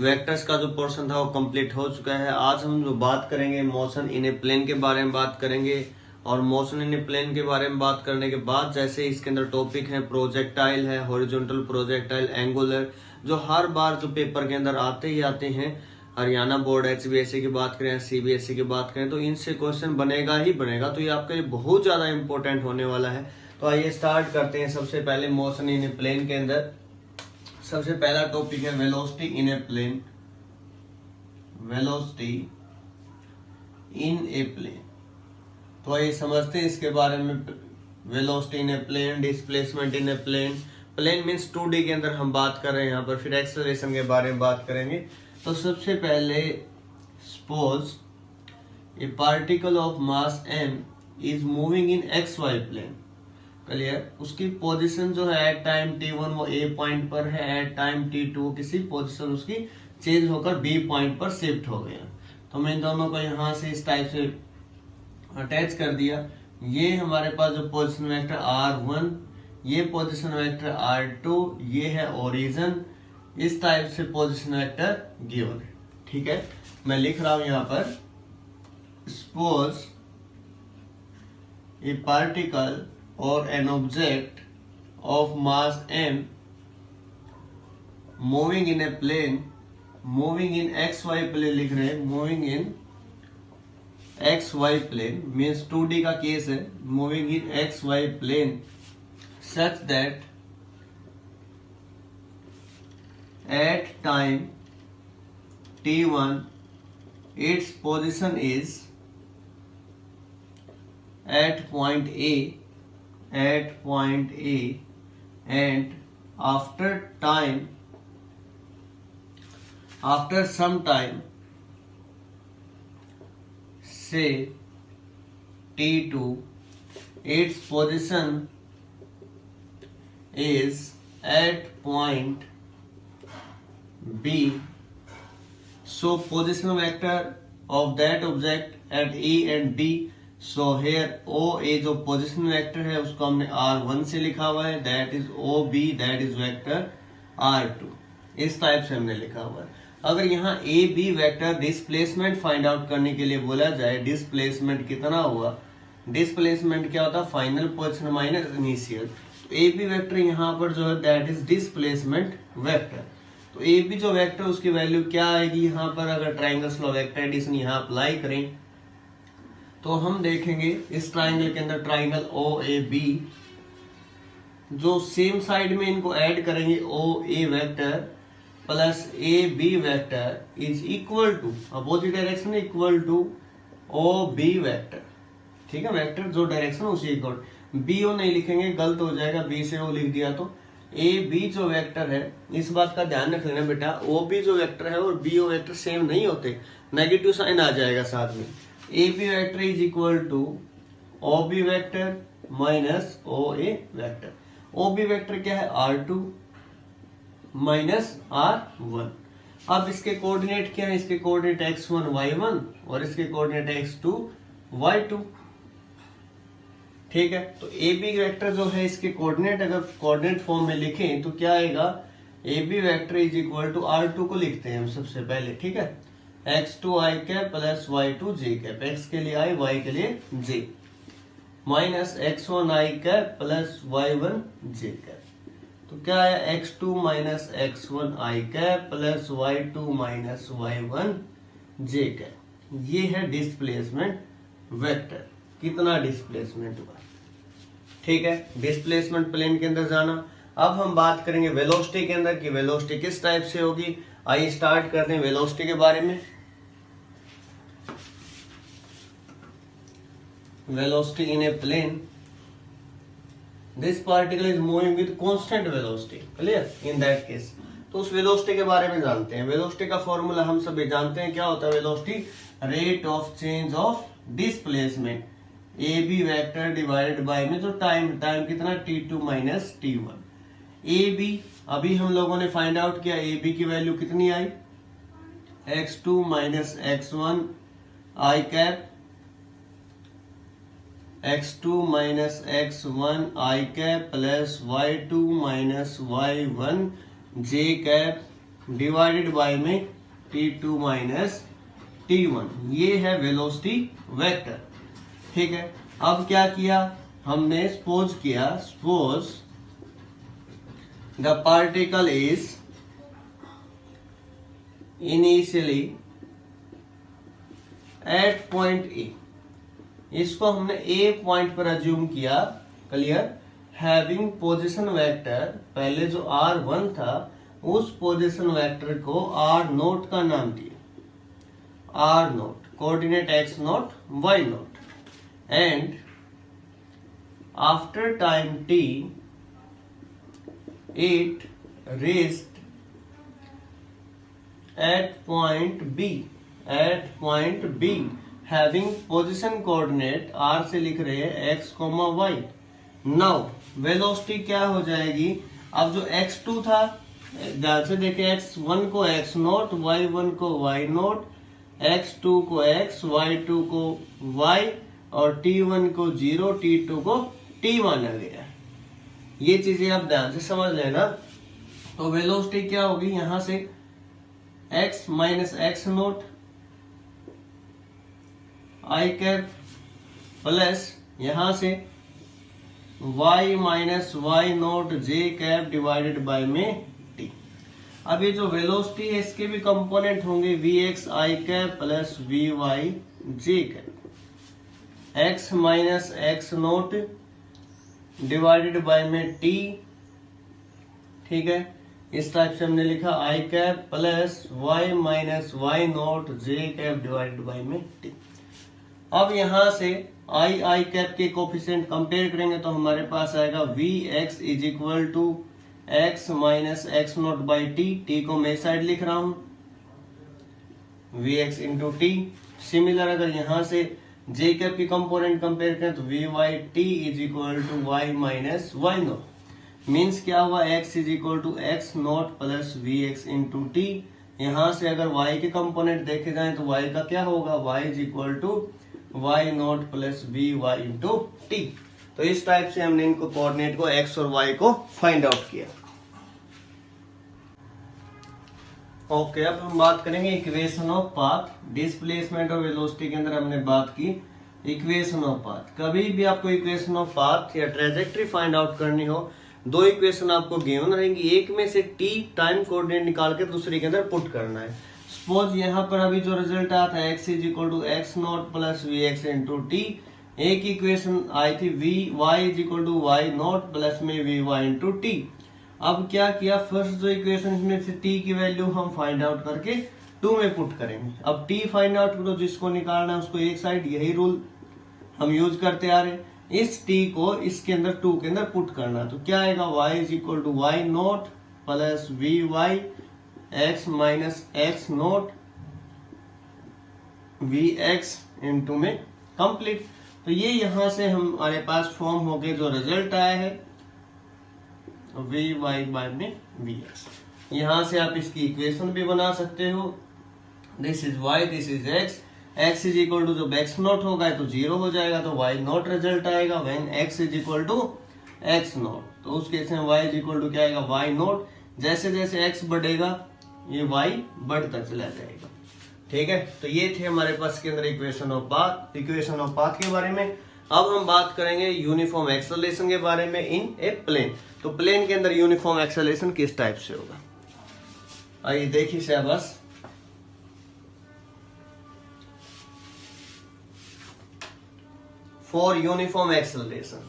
Vectors का जो portion था वो कंप्लीट हो चुका है। आज हम जो बात करेंगे मोशन इन ए प्लेन के बारे में बात करेंगे, और मोशन इन ए प्लेन के बारे में बात करने के बाद जैसे इसके अंदर टॉपिक है प्रोजेक्टाइल है, हॉरिजॉन्टल प्रोजेक्टाइल, एंगुलर, जो हर बार जो पेपर के अंदर आते ही आते हैं। हरियाणा बोर्ड HBSE की बात करें, CBSE की बात करें, तो इनसे क्वेश्चन बनेगा ही बनेगा। तो ये आपके लिए बहुत ज्यादा इंपॉर्टेंट होने वाला है। तो आइए स्टार्ट करते हैं। सबसे पहले मोशन इन ए प्लेन के अंदर सबसे पहला टॉपिक है velocity in a plane. Velocity in a plane, तो आइए समझते हैं इसके बारे में। Velocity in a plane, displacement in a plane. Plane means 2D के अंदर हम बात कर रहे हैं यहाँ पर। फिर एक्सेलरेशन के बारे में बात करेंगे। तो सबसे पहले suppose a particle of mass m is moving in XY plane. Clear? उसकी पोजीशन जो है एट टाइम t1 वो A पॉइंट पर है, एट टाइम t2 किसी पोजीशन उसकी चेंज होकर B पॉइंट पर शिफ्ट हो गया। तो मैं इन दोनों को यहाँ से इस टाइप से अटैच कर दिया। ये हमारे पास जो पोजीशन वेक्टर R1, ये पोजीशन वेक्टर R2, ये है ओरिजिन। इस टाइप से पोजीशन वेक्टर गिवन है। ठीक है, मैं लिख रहा हूं यहां पर सपोज ए पार्टिकल और an object of mass m moving in a plane, moving in XY plane लिख रहे हैं। Moving in XY plane means 2D का केस है। Moving in XY plane such that at time t1 its position is at point A, and after some time say t2 its position is at point B, so position vector of that object at A and B, so here OA जो position vector है उसको हमने R1 से लिखा हुआ है, that is OB, that is vector R2। इस type से हमने लिखा हुआ है। अगर यहाँ AB vector displacement find out करने के लिए बोला जाए, डिस्प्लेसमेंट कितना हुआ, डिस्प्लेसमेंट क्या होता है, फाइनल पोजिशन माइनस इनिशियल। तो AB वेक्टर यहाँ पर जो है दैट इज डिस्प्लेसमेंट वेक्टर। तो ए बी जो वेक्टर उसकी वैल्यू क्या आएगी यहाँ पर, अगर ट्राइंगल स्लो वेक्टर एडिशन यहाँ अप्लाई करें तो हम देखेंगे इस ट्राइंगल के अंदर ट्राइंगल OAB, जो सेम साइड में इनको ऐड करेंगे OA vector plus AB vector is equal to opposite direction equal to OB vector. ठीक है, वेक्टर जो डायरेक्शन उसी इक्वल। BO नहीं लिखेंगे, गलत हो जाएगा, B से O लिख दिया तो AB जो वेक्टर है, इस बात का ध्यान रख लेना बेटा, OB जो वेक्टर है और BO वेक्टर सेम नहीं होते, नेगेटिव साइन आ जाएगा साथ में। AB vector is equal to OB vector minus OA vector. OB vector क्या है, R2 माइनस R1। अब इसके कोऑर्डिनेट क्या है, इसके कोऑर्डिनेट x1 y1 और इसके कोऑर्डिनेट x2 y2। ठीक है, तो ए बी वेक्टर जो है इसके कोऑर्डिनेट अगर कोऑर्डिनेट फॉर्म में लिखें तो क्या आएगा, A B vector is equal to R2 को लिखते हैं हम सबसे पहले। ठीक है, x2 i cap plus y2 j cap, x के लिए i, y के लिए j, minus x1 i cap plus y1 j cap. तो क्या है, x2 minus x1 i cap plus y2 minus y1 j cap. ये है डिस्प्लेसमेंट वेक्टर, कितना डिस्प्लेसमेंट हुआ। ठीक है, डिस्प्लेसमेंट प्लेन के अंदर जाना। अब हम बात करेंगे वेलोसिटी के अंदर कि वेलोसिटी किस टाइप से होगी। आइए स्टार्ट करते हैं वेलोसिटी के बारे में। Velocity in a plane, this particle is moving with constant velocity. Clear? In that case तो उस वेलोसिटी के बारे में जानते हैं। वेलोसिटी का फॉर्मूला हम सभी जानते हैं, क्या होता है velocity, rate of change of displacement A B vector divided by में जो टाइम कितना, t2 minus t1। A B अभी हम लोगों ने फाइंड आउट किया, ए बी की वैल्यू कितनी आई, x2 minus x1 I cap, x2 minus x1 I cap plus y2 minus y1 j cap divided by में t2 माइनस t1, ये है वेलोसिटी वेक्टर। ठीक है, अब क्या किया हमने, सपोज किया, suppose the particle is initially at point A, इसको हमने ए पॉइंट पर अज्यूम किया, क्लियर, हैविंग पोजीशन वेक्टर, पहले जो r1 था उस पोजीशन वेक्टर को r नोट का नाम दिया, r note, coordinate x note y note, and after time t it reached at point B having position coordinate r से लिख रहे हैं x, y। नाउ वेलोसिटी क्या हो जाएगी, अब जो x2 था, ध्यान से देखें, x1 को x नोट, y1 को y नोट, x2 को x, y2 को y और t1 को 0, t2 को t माना गया। ये चीजें आप ध्यान से समझ लेना। तो वेलोसिटी क्या होगी, यहां से x minus x naught i cap plus यहां से y minus y naught j cap divided by में t। अब ये जो वेलोसिटी है इसके भी कंपोनेंट होंगे vx i cap plus vy j cap, x minus x naught divided by में t। ठीक है, इस टाइप से हमने लिखा i cap plus y minus y naught j cap divided by में t। अब यहां से आई कैप के कोफिशिएंट कंपेयर करेंगे तो हमारे पास आएगा vx is equal to x minus x naught by t को मैं साइड लिख रहा हूं vx इंटू टी। सिमिलर अगर यहां से जे कैप की कंपोनेंट कंपेयर करें तो v y t is equal to y minus y naught, means क्या हुआ, x is equal to x naught plus v x into t. यहां से अगर y के कंपोनेंट देखे जाए तो y का क्या होगा, y is equal to y naught plus v y into t. तो इस टाइप से हमने इनको कोऑर्डिनेट को x और y को फाइंड आउट किया। ओके, अब हम बात करेंगे इक्वेशन ऑफ पाथ। डिस्प्लेसमेंट और वेलोसिटी के अंदर हमने बात की इक्वेशन ऑफ पाथ। कभी भी आपको इक्वेशन ऑफ पाथ या ट्रेजेक्ट्री फाइंड आउट करनी हो, दो इक्वेशन आपको गिवन रहेंगी, एक में से t टाइम कोऑर्डिनेट निकाल के दूसरे के अंदर पुट करना है। सपोज यहाँ पर अभी जो रिजल्ट आया था x is equal to x naught plus v x into t, एक इक्वेशन आई थी v y is equal to y naught plus में वी वाई इंटू टी। अब क्या किया, फर्स्ट जो इक्वेशन में से t की वैल्यू हम फाइंड आउट करके 2 में पुट करेंगे। अब t फाइंड आउट करो, जिसको निकालना है उसको एक साइड, यही रूल हम यूज करते आ रहे। इस t को इसके अंदर 2 के अंदर पुट करना, तो क्या आएगा, y is equal to y naught plus v y x minus x naught v x into में कंप्लीट। तो ये यहां से हमारे पास फॉर्म हो गए, जो रिजल्ट आया है वी वाई बाय में वी एक्स। यहां से आप इसकी इक्वेशन भी बना सकते हो, this is y this is x, x is equal to जब एक्स नॉट होगा तो 0 हो जाएगा, तो वाई नॉट रिजल्ट आएगा when x is equal to x naught. तो उस केस में वाई इज इक्वल टू क्या आएगा, वाई नॉट। जैसे जैसे एक्स बढ़ेगा ये वाई बढ़ता चला जाएगा। ठीक है, तो ये थे हमारे पास के अंदर इक्वेशन ऑफ पाथ के बारे में। अब हम बात करेंगे यूनिफॉर्म एक्सेलरेशन के बारे में इन ए प्लेन। तो प्लेन के अंदर यूनिफॉर्म एक्सेलरेशन किस टाइप से होगा, आइए देखिए शाबाश। फॉर यूनिफॉर्म एक्सेलरेशन,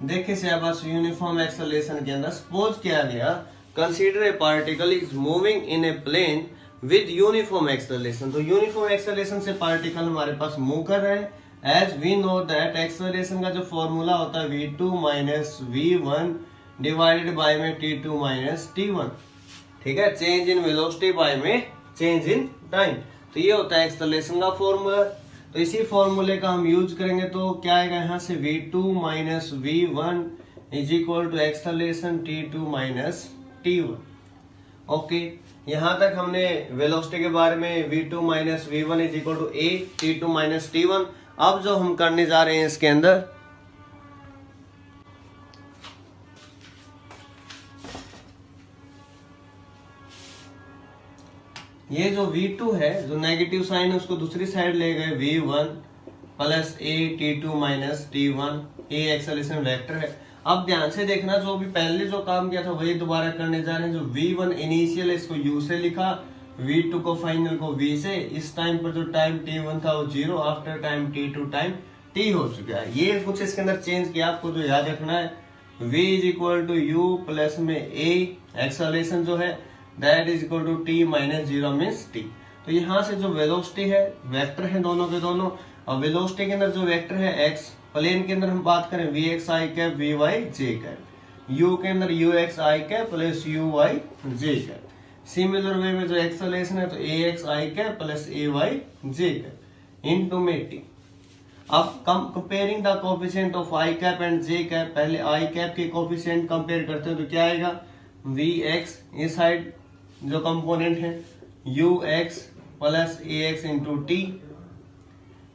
देखिए शाबाश, यूनिफॉर्म एक्सेलरेशन के अंदर सपोज किया गया, consider a particle is moving in a plane with uniform acceleration. तो यूनिफॉर्म एक्सेलरेशन से पार्टिकल हमारे पास मूव कर रहे हैं। As we know that acceleration का जो फॉर्मूला होता है v2 minus v1 divided by में t2 माइनस t1। ठीक है, चेंज इन वेलोसिटी बाय में चेंज इन टाइम। तो ये होता है एक्सेलरेशन का फॉर्मूला। तो इसी फॉर्मूले का हम यूज करेंगे, तो क्या आएगा यहाँ से v2 minus v1 is equal to acceleration t2 minus t1। Okay, यहाँ तक हमने वेलोसिटी के बारे में v2 minus v1 is equal to a t2 minus t1। अब जो हम करने जा रहे हैं इसके अंदर ये जो v2 है, जो नेगेटिव साइन है उसको दूसरी साइड ले गए, v1 plus a t2 minus t1, ये एक्सेलरेशन वेक्टर है। अब ध्यान से देखना, जो भी पहले जो काम किया था वही दोबारा करने जा रहे हैं। जो v1 इनिशियल इसको u से लिखा, v2 को फाइनल को v से। इस टाइम पर जो टाइम t1 था वो 0, after time t2 time t हो चुका है। ये कुछ इसके अंदर चेंज किया, आपको जो याद रखना है v is equal to u plus में a, एक्सेलरेशन जो है that is equal to t minus 0 means t। तो यहाँ से जो वेलोसिटी है, वेक्टर है दोनों के दोनों, और वेलोसिटी के अंदर जो वेक्टर है x, प्लेन के अंदर हम बात करें vx i cap vy j cap, u के अंदर ux i cap plus uy j cap. Similar way में जो एक्सेलरेशन है तो ax i cap plus ay j cap into में t। अब comparing the coefficient of i cap and j cap, पहले i cap के कोफिशिएंट कंपेयर करते हैं तो क्या आएगा, vx इस साइड जो कंपोनेंट है ux plus ax into t.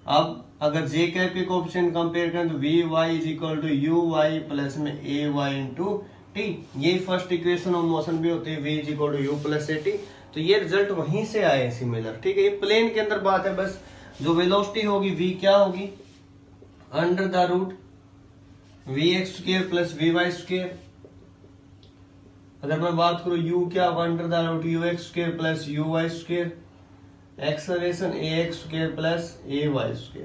अब अगर जे कैप के कोफिशिएंट कंपेयर करें तो v y is equal to u y plus में ए वाई इंटू टी। ये फर्स्ट इक्वेशन ऑफ मोशन भी होती है, v is equal to u plus a t. तो ये रिजल्ट वहीं से आए सिमिलर, ठीक है। ये प्लेन के अंदर बात है, बस जो वेलोसिटी होगी वी क्या होगी, under the root v x square plus v y square. अगर मैं बात करूं यू क्या होगा, under the root u x square plus u y square, acceleration a x square plus a y square.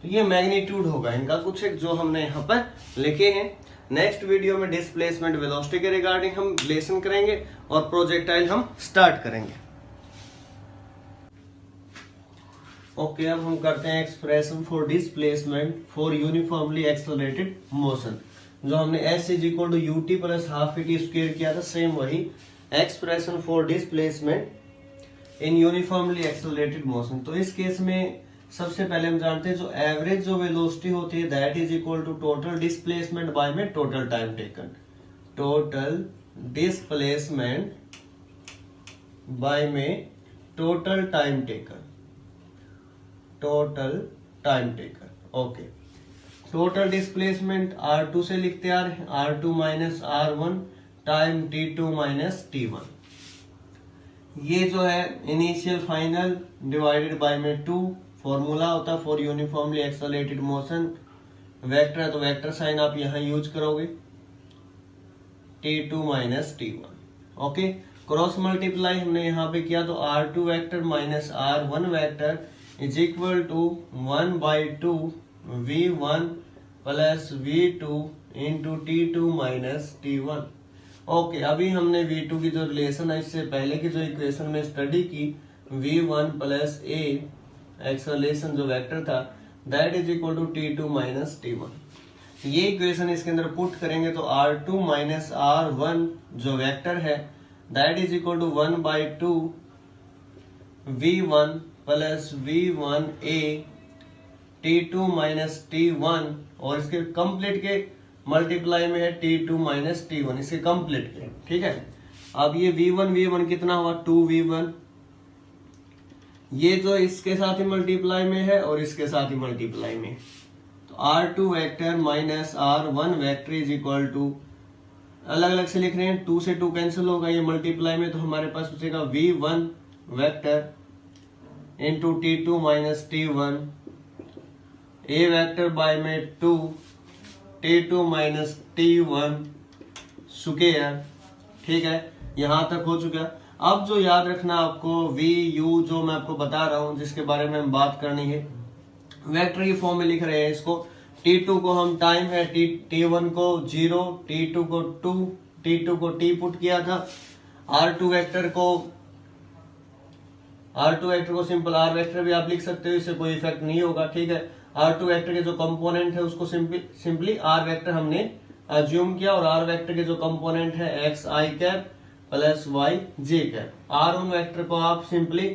तो ये मैग्नीट्यूड होगा इनका कुछ एक जो हमने यहाँ पर लिखे हैं। नेक्स्ट वीडियो में डिस्प्लेसमेंट वेलोसिटी के रिगार्डिंग हम लेसन करेंगे और प्रोजेक्टाइल हम स्टार्ट करेंगे। ओके, अब हम करते हैं expression for displacement for uniformly accelerated motion. जो हमने s is equal to u t plus half a t square किया था, सेम वही expression for displacement in uniformly accelerated motion. तो इस केस में सबसे पहले हम जानते हैं जो एवरेज जो वेलोसिटी होती है that is equal to total displacement by में total time taken. Total displacement by में total time taken, total time taken. Okay, total displacement R2 से लिखते आ रहे हैं, R2 minus R1 time T2 minus T1। ये जो है इनिशियल फाइनल डिवाइडेड बाय में 2 फॉर्मूला होता है for uniformly accelerated motion. Vector है तो वेक्टर साइन आप यहां यूज करोगे, T2 minus T1। Okay, cross multiply हमने यहाँ पे किया तो R2 vector minus R1 vector is equal to 1/2 V1 plus V2 into T2 minus T1। Okay, अभी हमने V2 की जो रिलेशन है इससे पहले की जो इक्वेशन में स्टडी की, V1 प्लस A एक्सेलरेशन जो वेक्टर था that is equal to T2 minus T1। ये इक्वेशन इसके अंदर पुट करेंगे तो R2 माइनस R1 जो वेक्टर है that is equal to 1/2 V1 plus V1 A T2 minus T1, और इसके कंप्लीट के मल्टीप्लाई में है T2 माइनस T1, इसके कंप्लीट के, ठीक है। अब ये V1 कितना हुआ, 2V1, ये जो इसके साथ ही मल्टीप्लाई में है और इसके साथ ही मल्टीप्लाई में, तो R2 vector minus R1 vector is equal to, अलग अलग से लिख रहे हैं, 2 से 2 कैंसिल होगा, ये मल्टीप्लाई में तो हमारे पास बचेगा V1 vector into T2 minus T1, A vector by में 2 T2 माइनस T1 स्क्वायर, ठीक है। यहां तक हो चुका। अब जो याद रखना आपको, वी यू जो मैं आपको बता रहा हूं जिसके बारे में हम बात करनी है, वेक्टर की फॉर्म में लिख रहे हैं इसको। T2 को हम टाइम है, T1 को 0, T2 को 2, T2 को T पुट किया था। R2 वेक्टर को सिंपल R वेक्टर भी आप लिख सकते हो, इससे कोई इफेक्ट नहीं होगा, ठीक है। R2 वेक्टर के जो कंपोनेंट है उसको सिंपली R वेक्टर हमने अज्यूम किया, और R वेक्टर के जो कंपोनेंट है x i cap plus y j cap. R1 vector को आप सिंपली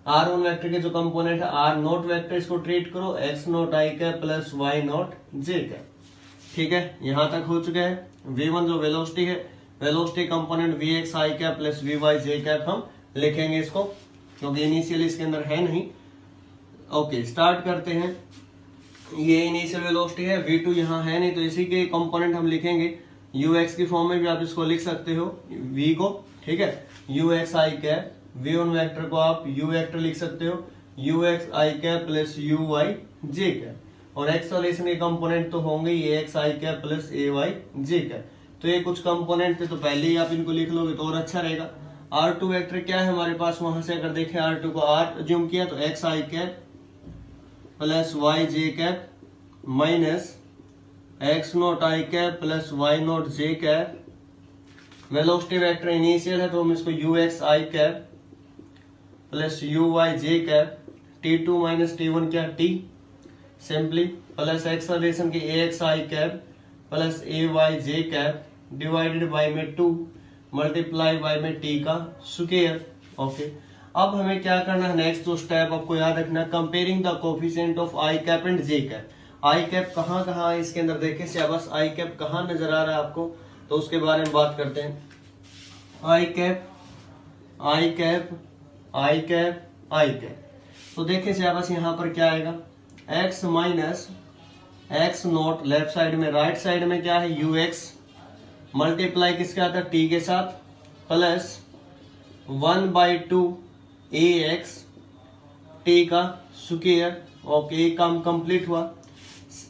R1 वेक्टर के जो कंपोनेंट है R नोट वेक्टर, इसको ट्रीट करो x note i cap plus y note j cap, ठीक है। यहां तक हो चुका है। V1 जो वेलोसिटी है, velocity component Vx i cap plus Vy j cap हम लिखेंगे इसको, क्योंकि इनिशियल इसके अंदर है नहीं। ओके, स्टार्ट करते हैं। ये इनिशियल वेलोसिटी है, V2 यहाँ है नहीं तो इसी के कंपोनेंट हम लिखेंगे। ux की फॉर्म में भी आप इसको लिख सकते हो v को, ठीक है। ux i cap V1 vector को आप U वेक्टर लिख सकते हो, ux i cap plus uy j cap, और एक्सलेशन के कंपोनेंट तो होंगे ही ax i cap plus ay j cap. तो ये कुछ कंपोनेंट थे तो पहले ही आप इनको लिख लोगे तो और अच्छा रहेगा। R2 वेक्टर क्या है हमारे पास, वहां से अगर देखें R2 को R अज्यूम किया तो x i cap plus y j cap minus x naught i cap plus y naught j cap. Velocity vector initial है तो हम इसको u x i cap plus u y j cap, T2 minus T1 क्या T simply, plus acceleration के a x i cap plus a y j cap divided by में 2 multiply by में T का square. Okay, अब हमें क्या करना है, नेक्स्ट जो स्टेप आपको याद रखना, comparing the coefficient of I cap and J cap. I cap कहाँ कहाँ है इसके अंदर, देखें सिलेबस आई कैप कहाँ नजर आ रहा है आपको, तो उसके बारे में बात करते हैं। आई कैप आई कैप आई कैप आई कैप, तो देखें सिलेबस यहाँ पर क्या आएगा, x minus x note left side में, राइट साइड में क्या है यू एक्स मल्टीप्लाई किसके आता है टी के साथ प्लस 1/2 ए एक्स टी का स्क्वायर। ओके, काम कंप्लीट हुआ।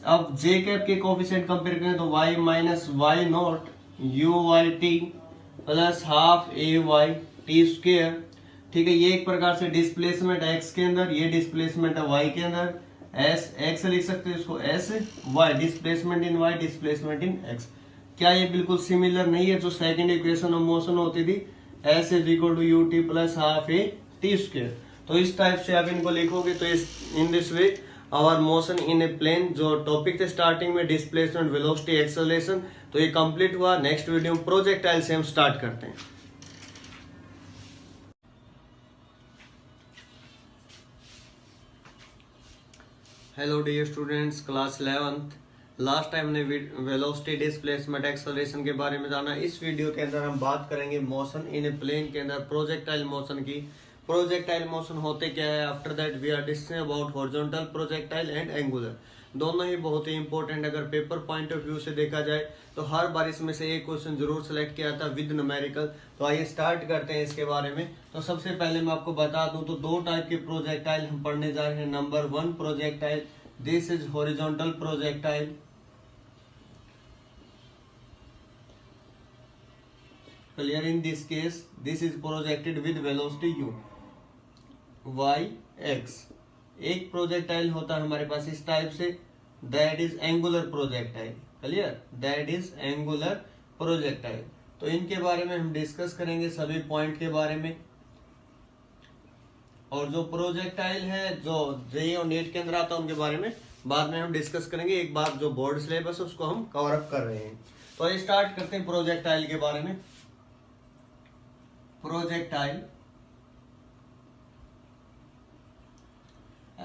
अब जे कैप के कोफिशिएंट कंपेयर करें तो y minus y naught u y t plus half a y t square. ठीक है, ये एक प्रकार से डिस्प्लेसमेंट x के अंदर, ये डिस्प्लेसमेंट है y के अंदर, एस एक्स लिख सकते हो इसको s y, displacement in y displacement in x। क्या ये बिल्कुल सिमिलर नहीं है जो सेकंड इक्वेशन ऑफ मोशन होती थी, s is equal to u t plus half a t square. तो इस टाइप से आप इनको लिखोगे तो इस in this way our motion in a plane, जो टॉपिक थे स्टार्टिंग में डिस्प्लेसमेंट वेलोसिटी एक्सेलरेशन, तो ये कंप्लीट हुआ। नेक्स्ट वीडियो में प्रोजेक्टाइल से हम स्टार्ट करते हैं। Hello dear students, class 11th। Last time ने वेलोसिटी डिस्प्लेसमेंट एक्सेलरेशन के बारे में जाना। इस वीडियो के अंदर हम बात करेंगे मोशन इन ए प्लेन के अंदर प्रोजेक्टाइल मोशन की। प्रोजेक्टाइल मोशन होते क्या है, after that we are discussing about horizontal projectile and angular. दोनों ही बहुत ही इंपॉर्टेंट, अगर पेपर पॉइंट ऑफ व्यू से देखा जाए तो हर बार इसमें से एक क्वेश्चन जरूर सेलेक्ट किया था विद न्यूमेरिकल। तो आइए स्टार्ट करते हैं इसके बारे में। तो सबसे पहले मैं आपको बता दूं तो दो टाइप के प्रोजेक्टाइल हम पढ़ने जा रहे हैं। Number 1 projectile, this is horizontal projectile. Clear, in this case this is projected with velocity u y x। एक प्रोजेक्टाइल होता है हमारे पास इस टाइप से, that is angular projectile. Clear, that is angular projectile. तो इनके बारे में हम डिस्कस करेंगे सभी पॉइंट के बारे में। और जो प्रोजेक्टाइल है जो जेईई और नेट के अंदर आता है उनके बारे में बाद में हम डिस्कस करेंगे। एक बार जो बोर्ड सिलेबस है उसको हम कवर अप कर रहे हैं। तो स्टार्ट करते हैं प्रोजेक्टाइल के बारे में। Projectile,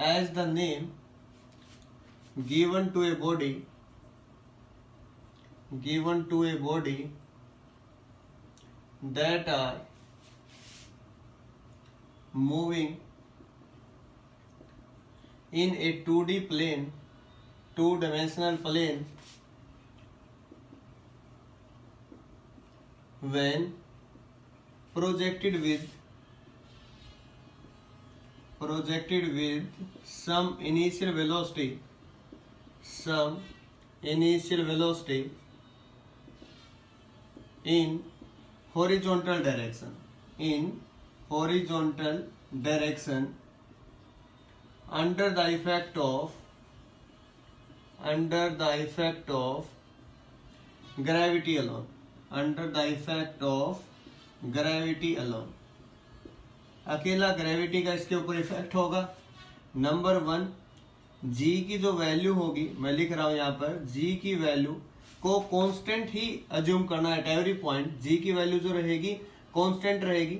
as the name given to a body that are moving in a 2D plane, two-dimensional plane, when projected with some initial velocity in horizontal direction under the effect of gravity alone, अकेला gravity का इसके ऊपर effect होगा। Number 1, जी की जो value होगी, मैं लिख रहा हूं यहां पर, जी की वैल्यू को कांस्टेंट ही अज्यूम करना है एट एवरी पॉइंट। जी की वैल्यू जो रहेगी कांस्टेंट रहेगी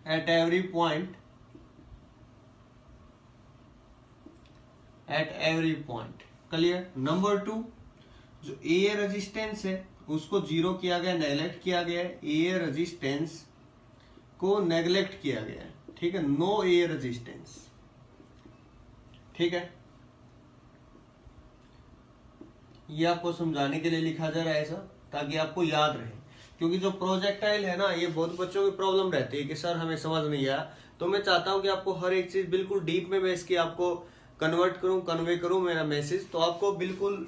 at every point, clear. Number 2, जो एयर रेजिस्टेंस है उसको जीरो किया गया, नेग्लेक्ट किया गया है, एयर रेजिस्टेंस को नेग्लेक्ट किया गया है। ठीक है, नो एयर रेजिस्टेंस। ठीक है, ये आपको समझाने के लिए लिखा जा रहा है ऐसा, ताकि आपको याद रहे। क्योंकि जो प्रोजेक्टाइल है ना, ये बहुत बच्चों की प्रॉब्लम रहती है कि सर हमें समझ नहीं आया। तो मैं चाहता हूं कि आपको हर एक चीज बिल्कुल डीप में मैं इसकी आपको कन्वे करूं मेरा मैसेज। तो आपको बिल्कुल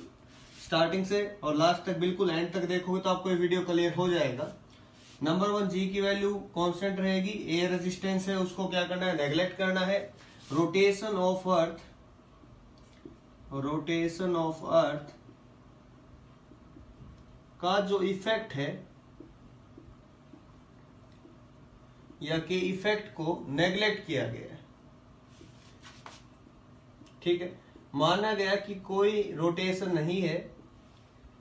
स्टार्टिंग से और लास्ट तक बिल्कुल एंड तक देखोगे तो आपको ये वीडियो क्लियर हो जाएगा। नंबर 1, जी की वैल्यू कांस्टेंट रहेगी। एयर रेजिस्टेंस है उसको क्या करना है, नेग्लेक्ट करना है। रोटेशन ऑफ अर्थ का जो इफेक्ट है या के इफेक्ट को नेग्लेक्ट किया गया है। ठीक है, माना गया कि कोई रोटेशन नहीं है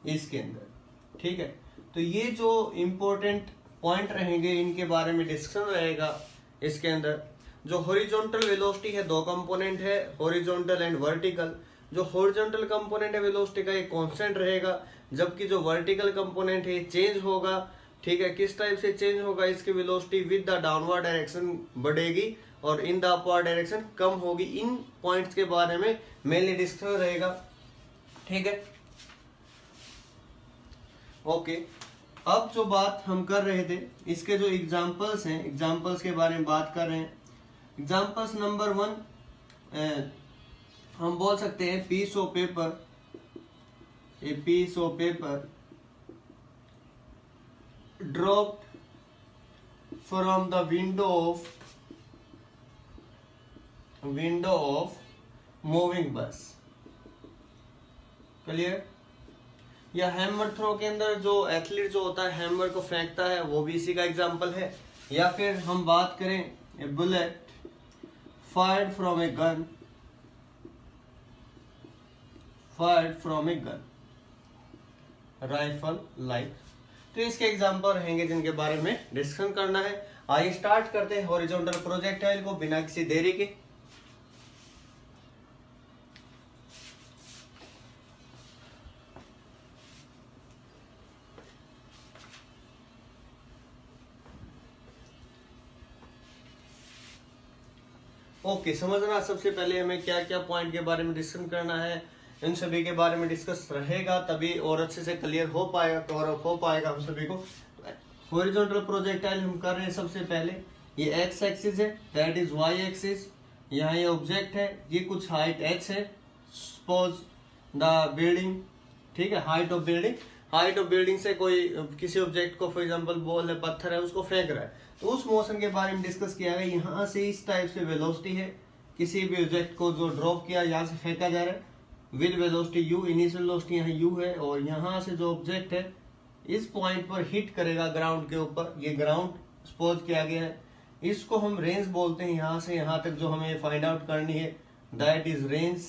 इसके अंदर। ठीक है, तो ये जो इंपॉर्टेंट पॉइंट रहेंगे इनके बारे में डिस्कशन रहेगा इसके अंदर। जो हॉरिजॉन्टल वेलोसिटी है, दो कंपोनेंट है, हॉरिजॉन्टल एंड वर्टिकल। जो हॉरिजॉन्टल कंपोनेंट है वेलोसिटी का, ये कांस्टेंट रहेगा, जबकि जो वर्टिकल कंपोनेंट है चेंज होगा। ठीक है, किस टाइप से चेंज होगा, इसकी velocity with the downward direction बढ़ेगी और इन द अपवर्ड डायरेक्शन कम होगी। इन पॉइंट्स के बारे में मेनली डिस्कशन रहेगा। ठीक है, ओके। अब जो बात हम कर रहे थे, इसके जो एग्जांपल्स हैं, एग्जांपल्स के बारे में बात कर रहे हैं। एग्जांपल्स नंबर 1 हम बोल सकते हैं piece of paper, a piece of paper dropped from the window of moving bus. Clear? या हैमर थ्रो के अंदर जो एथलीट जो होता है हैमर को फेंकता है, वो भी इसी का एग्जांपल है। या फिर हम बात करें a bullet fired from a gun, rifle like. तो इसके एग्जांपल रहेंगे जिनके बारे में डिस्कशन करना है। आइए स्टार्ट करते हैं हॉरिजॉन्टल प्रोजेक्टाइल को बिना किसी देरी के। ओके, समझना सबसे पहले हमें क्या क्या पॉइंट के बारे में डिस्कशन करना है, इन सभी के बारे में डिस्कस रहेगा तभी और अच्छे से क्लियर हो पाएगा, कवर अप हो पाएगा हम सभी को। हॉरिजॉन्टल प्रोजेक्टाइल हम कर रहे हैं सबसे पहले। ये एक्स एक्सिस है, दैट इज वाई एक्सिस। यहाँ ये ऑब्जेक्ट है, ये कुछ हाइट h है, सपोज द बिल्डिंग। ठीक है, हाइट ऑफ बिल्डिंग से कोई किसी ऑब्जेक्ट को, फॉर एग्जांपल बॉल है, पत्थर है, उसको फेंक रहा है। तो उस मोशन के बारे में डिस्कस किया गया। यहाँ से इस टाइप से वेलोसिटी है, किसी भी ऑब्जेक्ट को जो ड्रॉप किया यहाँ से फेंका जा रहा है with velocity u। Initial velocity यहाँ u है और यहाँ से जो ऑब्जेक्ट है इस पॉइंट पर हिट करेगा ग्राउंड के ऊपर। ये ग्राउंड सपोज किया गया है, इसको हम रेंज बोलते हैं। यहाँ से यहाँ तक जो हमें फाइंड आउट करनी है दैट इज रेंज,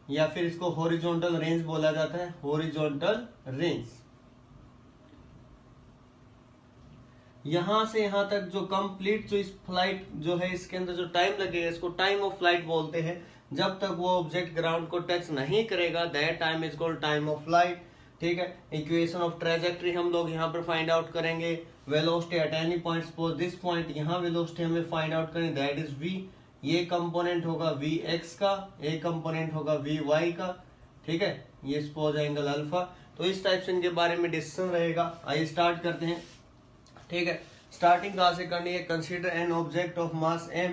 या फिर इसको हॉरिजॉन्टल रेंज बोला जाता है, हॉरिजॉन्टल रेंज। यहां से यहां तक जो कंप्लीट जो इस फ्लाइट जो है इसके अंदर जो टाइम लगेगा, इसको टाइम ऑफ फ्लाइट बोलते हैं। जब तक वो ऑब्जेक्ट ग्राउंड को टच नहीं करेगा that time is called time of flight. ठीक है, इक्वेशन ऑफ ट्रेजेक्ट्री हम लोग यहाँ पर फाइंड आउट करेंगे। Velocity at any point, suppose this point, यहाँ वेलोसिटी हमें फाइंड आउट करेंगे दैट इज v। ये कंपोनेंट होगा vx का, एक कंपोनेंट होगा vy का। ठीक है, ये सपोज एंगल अल्फा। तो इस टाइप से इनके बारे में डिस्कशन रहेगा। आइए स्टार्ट करते हैं। ठीक है, स्टार्टिंग कहां से करनी है, consider N object of mass m।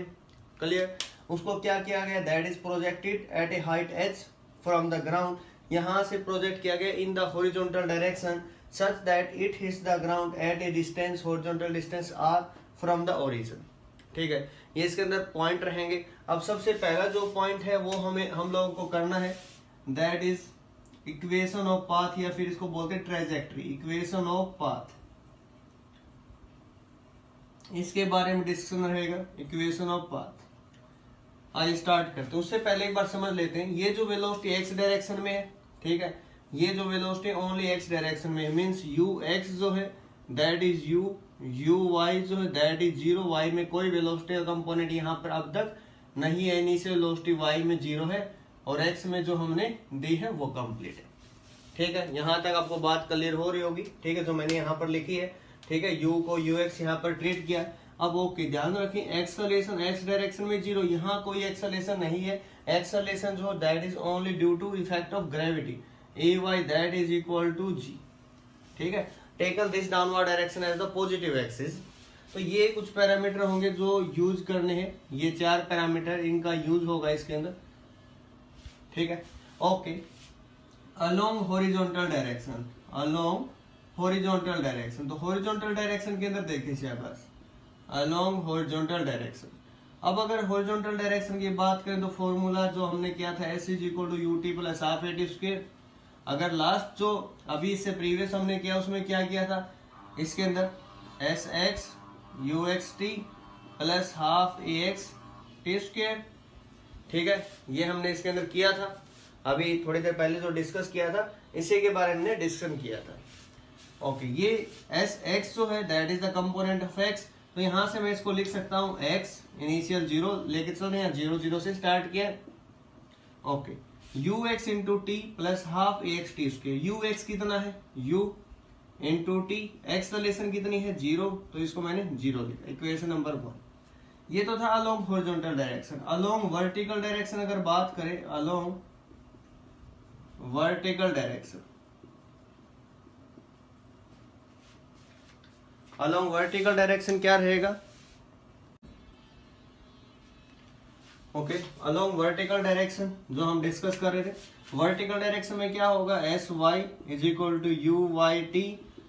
Clear? उसको क्या किया गया, that is projected at A height h from the ground. यहां से प्रोजेक्ट किया गया in the horizontal direction such that it hits the ground eight A distance, horizontal distance r from the origin. ठीक है, ये इसके अंदर पॉइंट रहेंगे। अब सबसे पहला जो पॉइंट है वो हम लोगों को करना है that is equation of path, या फिर इसको बोलते हैं ट्रेजेक्ट्री, इक्वेशन ऑफ पाथ। इसके बारे में डिस्कशन रहेगा, इक्वेशन ऑफ पाथ। आइए स्टार्ट करते हैं। उससे पहले एक बार समझ लेते हैं, ये जो वेलोसिटी x डायरेक्शन में है, ठीक है, ये जो वेलोसिटी ओनली x डायरेक्शन में है, मींस ux जो है दैट इज u, uy जो है दैट इज 0। y में कोई वेलोसिटी का कंपोनेंट यहाँ पर अब तक नहीं है, इनिशियल वेलोसिटी y में 0 है और x में जो हमने दी है वो कंप्लीट है। ठीक है, यहाँ तक आपको बात क्लियर हो रही होगी। ठीक है, जो मैंने यहाँ पर लिखी है। ठीक है, u को ux यहाँ पर ट्रीट किया। अब ओके, ध्यान रखें एक्सेलरेशन x डायरेक्शन में 0, यहाँ कोई एक्सेलरेशन नहीं है। एक्सेलरेशन जो that is only due to effect of gravity, ay that is equal to g। ठीक है, taken this downward direction as the positive axis. तो ये कुछ पैरामीटर होंगे जो यूज करने हैं, ये 4 पैरामीटर इनका यूज होगा इसके अंदर, ठीक है। Okay, along horizontal direction, along horizontal direction, तो हॉरिजॉन्टल डायरेक्शन के अंदर देखिए शाबाश, अलोंग हॉरिजॉन्टल डायरेक्शन। अब अगर हॉरिजॉन्टल डायरेक्शन की बात करें तो फॉर्मूला जो हमने किया था s is equal to u t plus half a t square. अगर लास्ट जो अभी इससे प्रीवियस हमने किया उसमें क्या किया था, इसके अंदर S x you x T plus half A x T square, ठीक है, ये हमने इसके अंदर किया था। अभी थोड़ी देर पहले जो डिस्कस किया था इसी के बारे में डिस्कशन किया था। ओके, ये एस एक्स जो है that is the component of x, तो यहां से मैं इसको लिख सकता हूं एक्स इनिशियल 0 लेके चल रहे हैं, 0 0 से स्टार्ट किया। Okay, you x into t plus half A x T square, you x कितना है u into T, x relation कितनी है 0, तो इसको मैंने 0 लिखा, इक्वेशन नंबर 1। ये तो था along horizontal direction. Along vertical direction अगर बात करें, along vertical direction, along vertical direction क्या रहेगा, ओके, अलोंग वर्टिकल डायरेक्शन जो हम डिस्कस कर रहे थे, वर्टिकल डायरेक्शन में क्या होगा, S y is equal to u y t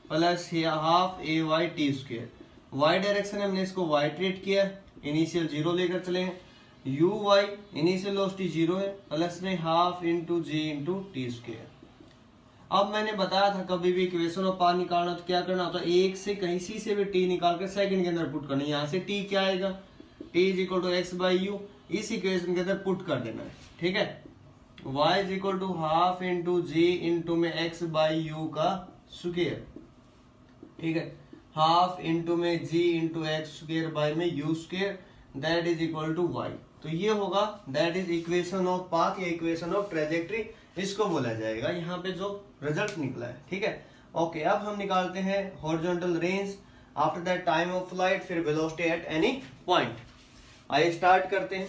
plus half a y t square. Y direction में हमने इसको वाई ट्रीट किया, इनिशियल 0 लेकर चले हैं, यू वाई इनिशियल वेलोसिटी 0 है, प्लस में half into g into T square. अब मैंने बताया था कभी भी इक्वेशन ऑफ पाथ निकालना तो क्या करना होता है, एक से कहीं सी से भी टी निकाल कर सेकंड के अंदर पुट करना है। यहाँ से टी क्या आएगा, t is equal to x by u, इस इक्वेशन के अंदर पुट कर देना है, ठीक है। y is equal to half into g into में एक्स बाई यू का स्क्वायर, ठीक है, हाफ इंटू में g into x square by में u square, that is equal to y। तो ये होगा that is equation of path या इक्वेशन ऑफ ट्रेजेक्ट्री, इसको बोला जाएगा यहाँ पे जो रिजल्ट निकला है, ठीक है। ओके, अब हम निकालते हैं horizontal range, after that time of flight, फिर वेलोसिटी एट एनी पॉइंट। आइए स्टार्ट करते हैं।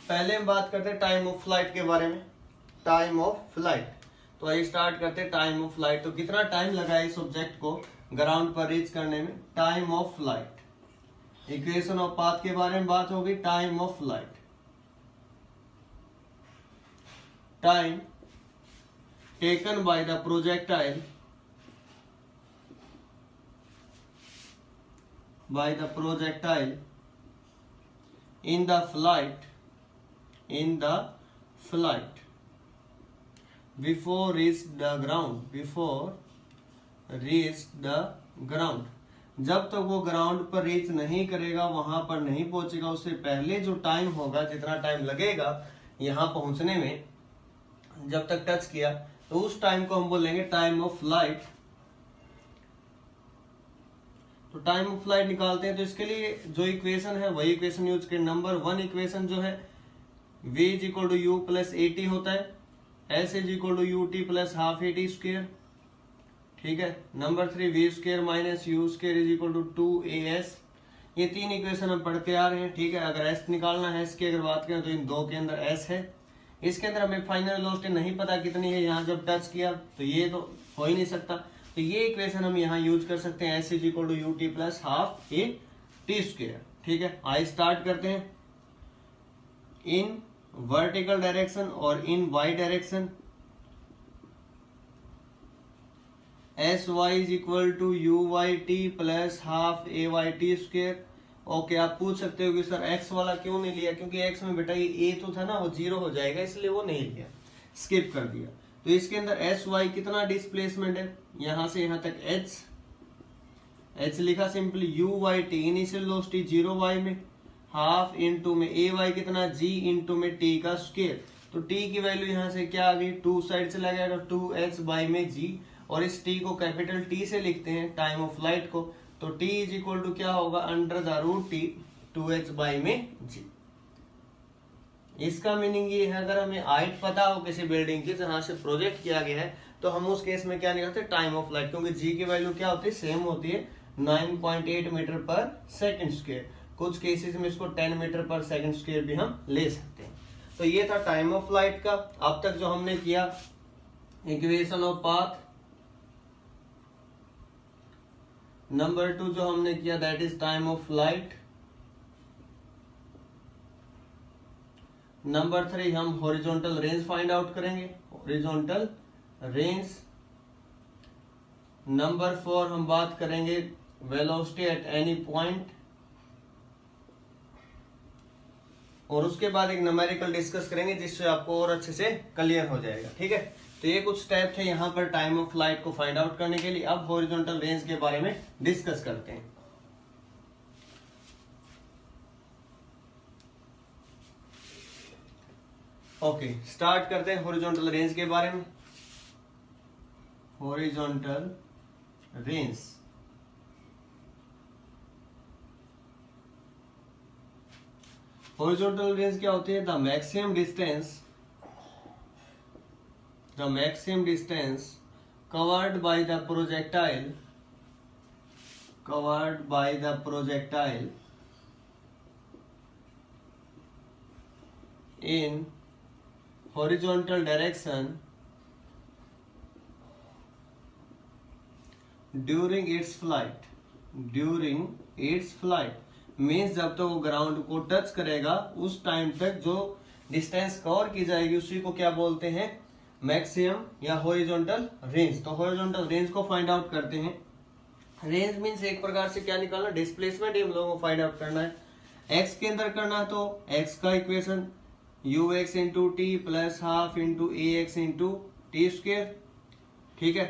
पहले हम बात करते हैं टाइम ऑफ फ्लाइट के बारे में, टाइम ऑफ फ्लाइट। तो आइए स्टार्ट करते हैं टाइम ऑफ फ्लाइट। तो कितना टाइम लगा इस ऑब्जेक्ट को ग्राउंड पर रीच करने में, time of flight. Equation of path के बारे में बात होगी, time of flight, time taken by the projectile in the flight before reach the ground, जब तक वो ग्राउंड पर रीच नहीं करेगा, वहां पर नहीं पहुंचेगा, उससे पहले जो टाइम होगा, जितना टाइम लगेगा यहाँ पहुंचने में, जब तक टच किया, तो उस टाइम को हम बोलेंगे टाइम ऑफ फ्लाइट। तो टाइम ऑफ फ्लाइट निकालते हैं, तो इसके लिए जो इक्वेशन है वही इक्वेशन यूज करें। नंबर 1 इक्वेशन जो है v is equal to u plus a t होता है, s is equal to u t plus half a t square, ठीक है। Number 3 v square minus u square is equal to 2as। ये 3 equation हम पढ़ते आ रहे हैं, ठीक है। अगर s निकालना है, s की अगर बात करें तो इन 2 के अंदर s है, इसके अंदर हमें फाइनल वेलोसिटी नहीं पता कितनी है, यहाँ जब टच किया तो ये तो हो ही नहीं सकता, तो ये इक्वेशन हम यहाँ यूज कर सकते हैं, s is equal to u t plus half a t square, ठीक है। आइए स्टार्ट करते हैं। इन वर्टिकल डायरेक्शन और in y direction, S y is equal to u y t plus half a y t square. Okay, आप पूछ सकते हो कि सर एक्स वाला क्यों नहीं लिया, क्योंकि एक्स में बेटा ये ए तो था ना, वो 0 हो जाएगा, इसलिए वो नहीं लिया, स्किप कर दिया। तो इसके अंदर एस वाई कितना डिस्प्लेसमेंट है, यहां से यहां तक एच लिखा simply, u y t initial velocity 0 y में, हाफ इंटू में ए वाई कितना जी इंटू में टी का स्क्वायर। तो टी की वैल्यू यहाँ से क्या आ गई, 2 साइड से लगेगा 2h बाई में जी, और इस टी को कैपिटल टी से लिखते हैं टाइम ऑफ फ्लाइट को, तो टी इज इक्वल टू क्या होगा, under the root t 2h by में जी। इसका मीनिंग ये है, अगर हमें हाइट पता हो किसी बिल्डिंग की जहां से प्रोजेक्ट किया गया है, तो हम उस केस में क्या निकालते हैं, टाइम ऑफ फ्लाइट, क्योंकि जी की वैल्यू क्या होती है, सेम होती है 9.8 मीटर पर सेकंड स्क्वायर। कुछ केसेस में इसको 10 मीटर पर सेकंड स्क्वायर भी हम ले सकते हैं। तो ये था टाइम ऑफ फ्लाइट का। अब तक जो हमने किया इक्वेशन ऑफ पाथ, नंबर 2 जो हमने किया that is time of flight, number 3 हम हॉरिजॉन्टल रेंज फाइंड आउट करेंगे, हॉरिजॉन्टल रेंज, नंबर 4 हम बात करेंगे वेलोसिटी एट एनी पॉइंट, और उसके बाद एक न्यूमेरिकल डिस्कस करेंगे जिससे आपको और अच्छे से क्लियर हो जाएगा। ठीक है, तो ये कुछ स्टेप थे यहाँ पर टाइम ऑफ फ्लाइट को फाइंड आउट करने के लिए। अब हॉरिजॉन्टल रेंज के बारे में डिस्कस करते हैं। ओके, स्टार्ट करते हैं हॉरिजॉन्टल रेंज के बारे में। हॉरिजॉन्टल रेंज, हॉरिजॉन्टल रेंज क्या होती है? The maximum distance covered by the projectile in horizontal direction during its flight means जब तक वो ग्राउंड को टच करेगा उस टाइम तक जो डिस्टेंस कवर की जाएगी उसी को क्या बोलते हैं? मैक्सिमम या हॉरिजॉन्टल रेंज। तो हॉरिजॉन्टल रेंज को फाइंड आउट करते हैं। रेंज मीन्स एक प्रकार से क्या निकालना? डिस्प्लेसमेंट हम लोगों को फाइंड आउट करना है। एक्स के अंदर करना है तो एक्स का equation ux into t plus half into a x into t square. ठीक है,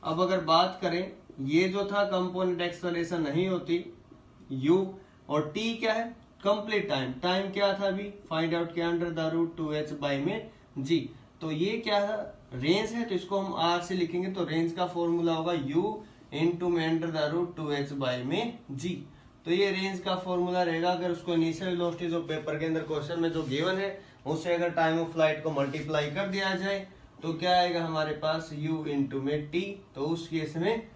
अब अगर बात करें ये जो था कंपोनेंट एक्सेलरेशन नहीं होती, u और t क्या है? Complete time. टाइम क्या था अभी फाइंड आउट किया under the root 2h by में g। तो ये क्या है? रेंज है, तो इसको हम r से लिखेंगे तो रेंज का फॉर्मूला होगा u इंटू में under the root 2h by में g। तो ये रेंज का फॉर्मूला रहेगा। अगर उसको इनिशियल वेलोसिटी जो पेपर के अंदर क्वेश्चन में जो गिवन है उससे अगर टाइम ऑफ फ्लाइट को मल्टीप्लाई कर दिया जाए तो क्या आएगा हमारे पास? u इंटू में t। तो उस केस में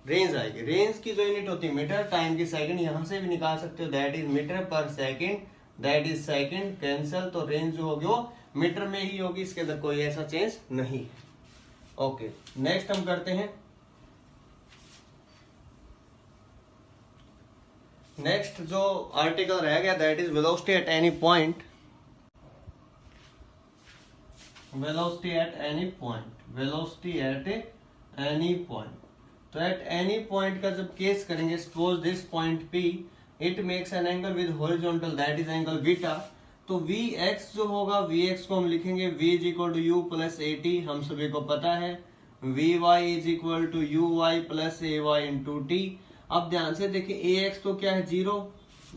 रेंज आएगी। रेंज की जो यूनिट होती है मीटर, टाइम की सेकंड, यहां से भी निकाल सकते हो, दैट इज मीटर पर second, that is second cancel. तो रेंज जो होगी वो मीटर में ही होगी, इसके अंदर कोई ऐसा चेंज नहीं है। ओके, नेक्स्ट हम करते हैं। नेक्स्ट जो आर्टिकल रह गया that is velocity at any point. Velocity at any point. तो एट एनी पॉइंट का जब केस करेंगे, suppose this point P it makes an angle with horizontal that is angle beta. तो Vx जो होगा, Vx को हम लिखेंगे V is equal to u plus a t, हम सभी को पता है। Vy is equal to u y plus a y into t. अब ध्यान से देखिए Ax तो क्या है? 0,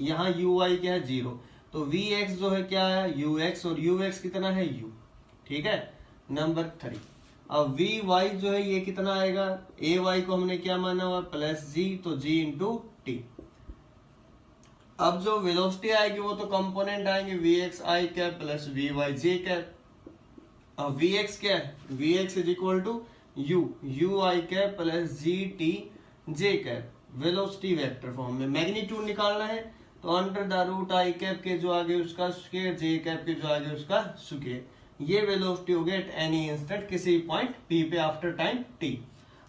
यहाँ Uy क्या है? 0। तो Vx जो है क्या है? Ux, और Ux कितना है? U। ठीक है, नंबर 3। अब Vy जो है ये कितना आएगा? Ay को हमने क्या माना हुआ? प्लस g, तो g इंटू टी। अब जो वेलोसिटी आएगी वो तो कंपोनेंट आएंगे Vx i cap plus Vy j cap. अब Vx क्या है? Vx is equal to u i cap plus g t j cap. Velocity vector form में मैग्नीट्यूड निकालना है तो under the root I cap के जो आगे उसका स्क्वायर, जे कैप के जो आगे उसका स्क्वायर। ये वेलोसिटी हो गया एट एनी इंस्टेंट किसी पॉइंट P पे आफ्टर टाइम t।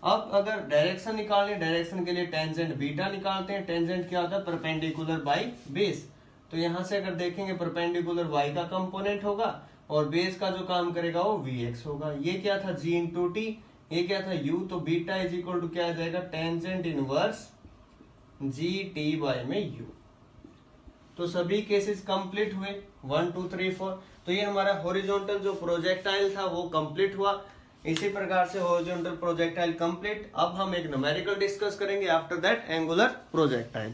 अब अगर डायरेक्शन निकालने, डायरेक्शन के लिए टेंजेंट बीटा निकालते हैं। टेंजेंट क्या होता है? Perpendicular by base. तो यहां से अगर देखेंगे परपेंडिकुलर y का कंपोनेंट होगा और बेस का जो काम करेगा वो Vx होगा। ये क्या था? g इंटू टी, ये क्या था? u। तो बीटा इज इक्वल टू क्या आ जाएगा? Tangent inverse G T by में u। तो सभी केसेस कंप्लीट हुए 1 2 3 4। तो ये हमारा हॉरिजॉन्टल जो प्रोजेक्टाइल था वो कंप्लीट हुआ। इसी प्रकार से हॉरिजॉन्टल प्रोजेक्टाइल कंप्लीट। अब हम एक न्यूमेरिकल डिस्कस करेंगे, आफ्टर दैट एंगुलर प्रोजेक्टाइल।